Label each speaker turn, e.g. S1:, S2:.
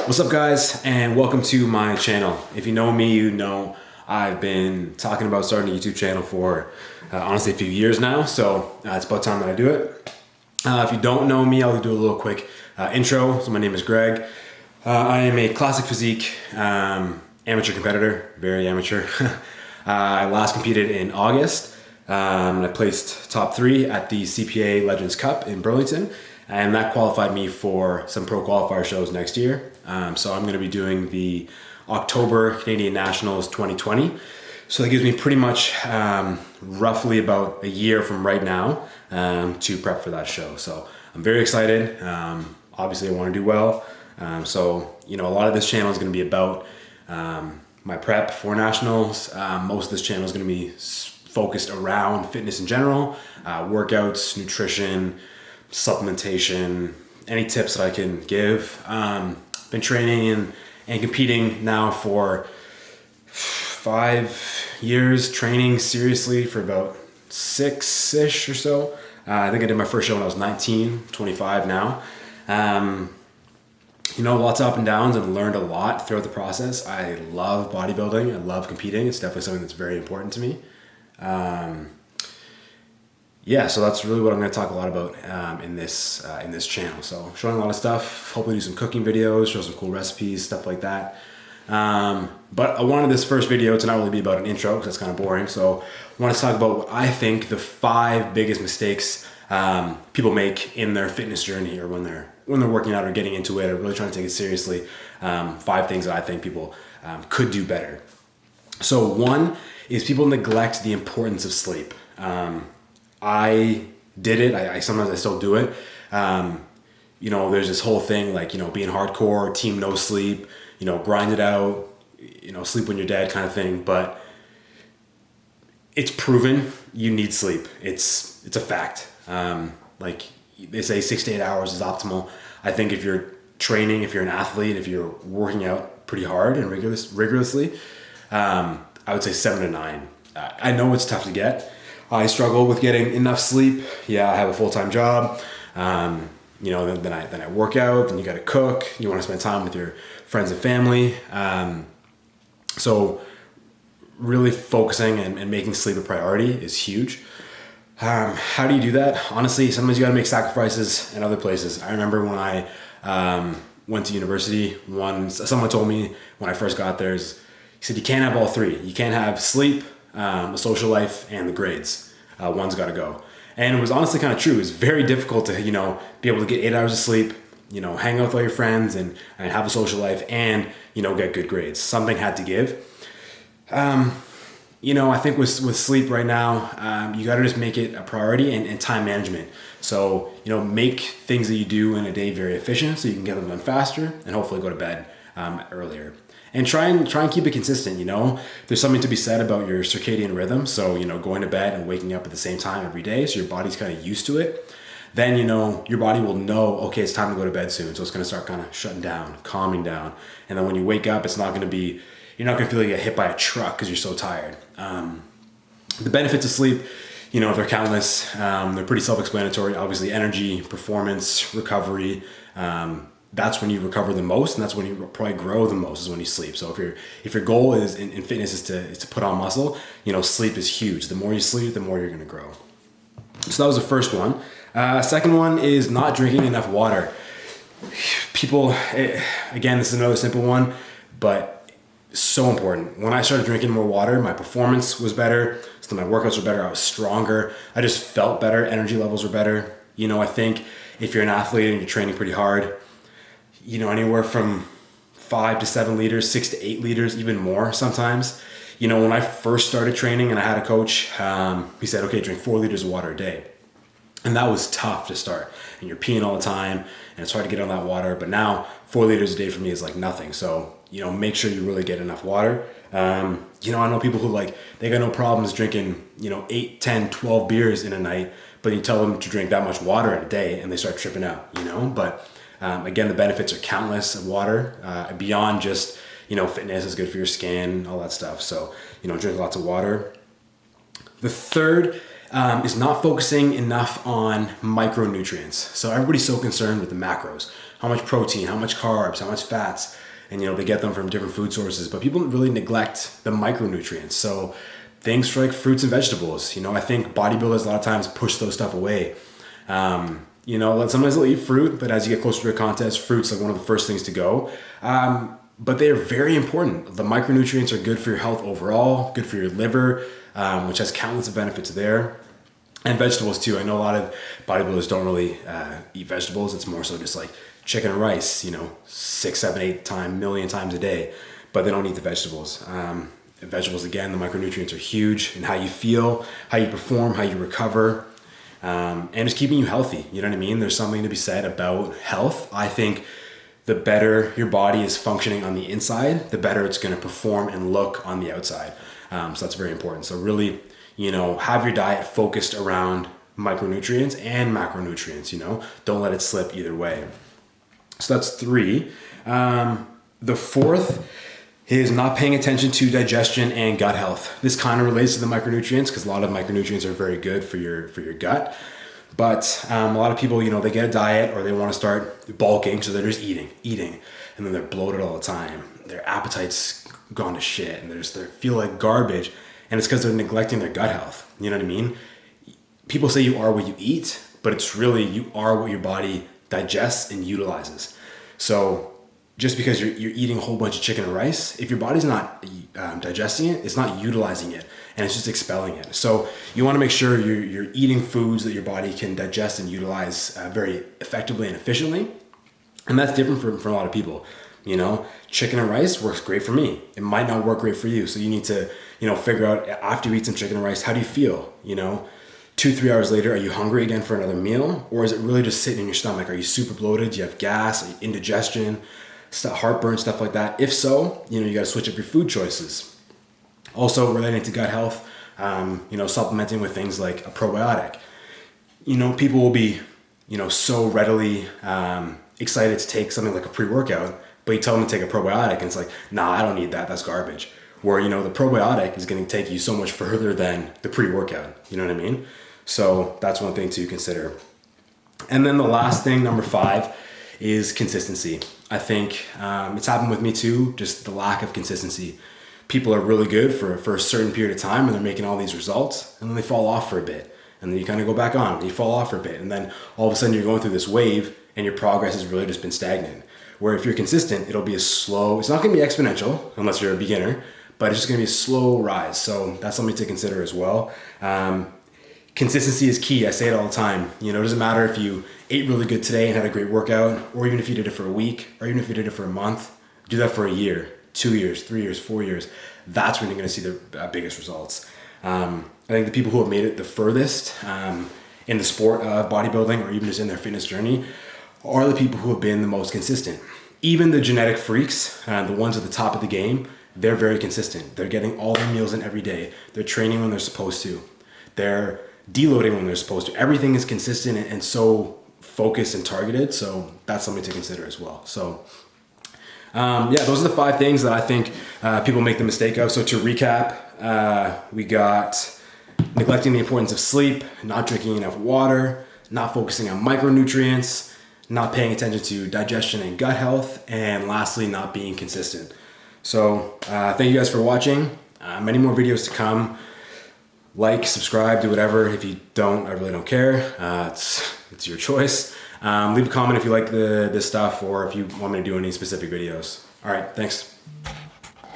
S1: What's up, guys, and welcome to my channel. If you know me, you know I've been talking about starting a YouTube channel for honestly a few years now, so it's about time that I do it. If you don't know me, I'll do a little quick intro. So my name is Greg. I am a classic physique amateur competitor, very amateur. I last competed in August, and I placed top 3 at the CPA Legends Cup in Burlington. And that qualified me for some pro qualifier shows next year. So I'm going to be doing the October Canadian Nationals 2020. So that gives me pretty much roughly about a year from right now to prep for that show. So I'm very excited. Obviously I want to do well. So, you know, a lot of this channel is going to be about my prep for nationals. Most of this channel is going to be focused around fitness in general, workouts, nutrition, supplementation, any tips that I can give. Been training and competing now for 5 years, training seriously for about 6-ish or so. I think I did my first show when I was 19, 25 now. You know, lots of up and downs, and learned a lot throughout the process. I love bodybuilding. I love competing. It's definitely something that's very important to me. Yeah, so that's really what I'm going to talk a lot about in this channel. So showing a lot of stuff, hopefully do some cooking videos, show some cool recipes, stuff like that. But I wanted this first video to not really be about an intro because that's kind of boring. So I want to talk about what I think the 5 biggest mistakes people make in their fitness journey, or when they're working out or getting into it or really trying to take it seriously. 5 things that I think people could do better. So one is people neglect the importance of sleep. I did it. I sometimes I still do it. You know, there's this whole thing like, you know, being hardcore, team no sleep, you know, grind it out, you know, sleep when you're dead kind of thing. But it's proven you need sleep. It's a fact. Like they say 6 to 8 hours is optimal. I think if you're training, if you're an athlete, if you're working out pretty hard and rigorously, I would say 7 to 9. I know it's tough to get. I struggle with getting enough sleep. Yeah, I have a full-time job. You know, then I work out, then you got to cook. You want to spend time with your friends and family. So really focusing and making sleep a priority is huge. How do you do that? Honestly, sometimes you got to make sacrifices in other places. I remember when I went to university, someone told me when I first got there, he said, you can't have all 3. You can't have sleep, a social life, and the grades. One's got to go. And it was honestly kind of true. It's very difficult to, you know, be able to get 8 hours of sleep, you know, hang out with all your friends and have a social life and, you know, get good grades. Something had to give. You know, I think with sleep right now, you got to just make it a priority and time management. So, you know, make things that you do in a day very efficient so you can get them done faster and hopefully go to bed earlier. And try and keep it consistent, you know. There's something to be said about your circadian rhythm. So, you know, going to bed and waking up at the same time every day so your body's kind of used to it. Then, you know, your body will know, okay, it's time to go to bed soon. So it's going to start kind of shutting down, calming down. And then when you wake up, you're not going to feel like you get hit by a truck because you're so tired. The benefits of sleep, you know, they're countless. They're pretty self-explanatory. Obviously, energy, performance, recovery. That's when you recover the most, and that's when you probably grow the most, is when you sleep. So if your goal is in fitness is to put on muscle, you know, sleep is huge. The more you sleep, the more you're going to grow. So that was the first one. Second one is not drinking enough water. People, again, this is another simple one, but so important. When I started drinking more water, my performance was better. So my workouts were better. I was stronger. I just felt better. Energy levels were better. You know, I think if you're an athlete and you're training pretty hard, you know, anywhere from 5 to 7 liters, 6 to 8 liters, even more sometimes. You know, when I first started training and I had a coach, he said, okay, drink 4 liters of water a day. And that was tough to start. And you're peeing all the time and it's hard to get on that water. But now 4 liters a day for me is like nothing. So, you know, make sure you really get enough water. You know, I know people who they got no problems drinking, you know, 8, 10, 12 beers in a night, but you tell them to drink that much water in a day and they start tripping out, you know, but again, the benefits are countless of water, beyond just, you know, fitness is good for your skin, all that stuff. So, you know, drink lots of water. The third is not focusing enough on micronutrients. So everybody's so concerned with the macros, how much protein, how much carbs, how much fats, and they get them from different food sources, but people really neglect the micronutrients. So things like fruits and vegetables, I think bodybuilders a lot of times push those stuff away. Sometimes they'll eat fruit, but as you get closer to a contest, fruit's like one of the first things to go. But they are very important. The micronutrients are good for your health overall, good for your liver, which has countless of benefits there. And vegetables too. I know a lot of bodybuilders don't really eat vegetables. It's more so just like chicken and rice, 6, 7, 8 million times a day, but they don't eat the vegetables. Vegetables, again, the micronutrients are huge in how you feel, how you perform, how you recover, and just keeping you healthy. You know what I mean? There's something to be said about health. I think the better your body is functioning on the inside, the better it's going to perform and look on the outside. So that's very important. So really, have your diet focused around micronutrients and macronutrients, don't let it slip either way. So that's 3. The 4th is not paying attention to digestion and gut health. This kind of relates to the micronutrients because a lot of micronutrients are very good for your gut. But a lot of people, they get a diet or they want to start bulking, so they're just eating, and then they're bloated all the time. Their appetite's gone to shit, and they feel like garbage, and it's because they're neglecting their gut health. You know what I mean? People say you are what you eat, but it's really you are what your body digests and utilizes. So just because you're eating a whole bunch of chicken and rice, if your body's not digesting it, it's not utilizing it, and it's just expelling it. So you want to make sure you're eating foods that your body can digest and utilize very effectively and efficiently. And that's different for a lot of people. Chicken and rice works great for me. It might not work great for you. So you need to, figure out after you eat some chicken and rice, how do you feel? 2-3 hours later, are you hungry again for another meal? Or is it really just sitting in your stomach? Are you super bloated? Do you have gas? Are you indigestion? Heartburn, stuff like that. If so, you got to switch up your food choices. Also relating to gut health, supplementing with things like a probiotic. People will be, so readily excited to take something like a pre-workout, but you tell them to take a probiotic and it's like, nah, I don't need that. That's garbage. Where, the probiotic is going to take you so much further than the pre-workout. You know what I mean? So that's one thing to consider. And then the last thing, number 5, is consistency. I think it's happened with me too, just the lack of consistency. People are really good for a certain period of time and they're making all these results, and then they fall off for a bit. And then you kind of go back on and you fall off for a bit. And then all of a sudden you're going through this wave and your progress has really just been stagnant. Where if you're consistent, it'll be it's not going to be exponential unless you're a beginner, but it's just going to be a slow rise. So that's something to consider as well. Consistency is key. I say it all the time. It doesn't matter if you ate really good today and had a great workout, or even if you did it for a week, or even if you did it for a month. Do that for a year, 2 years, 3 years, 4 years. That's when you're going to see the biggest results. I think the people who have made it the furthest in the sport of bodybuilding, or even just in their fitness journey, are the people who have been the most consistent. Even the genetic freaks, the ones at the top of the game, they're very consistent. They're getting all their meals in every day. They're training when they're supposed to. They're deloading when they're supposed to. Everything is consistent and so focused and targeted. So that's something to consider as well. So those are the 5 things that I think people make the mistake of. So to recap, we got neglecting the importance of sleep, not drinking enough water, not focusing on micronutrients, not paying attention to digestion and gut health, and lastly, not being consistent. So thank you guys for watching. Many more videos to come. Like, subscribe, do whatever. If you don't, I really don't care. It's your choice. Leave a comment if you like this stuff or if you want me to do any specific videos. All right, thanks.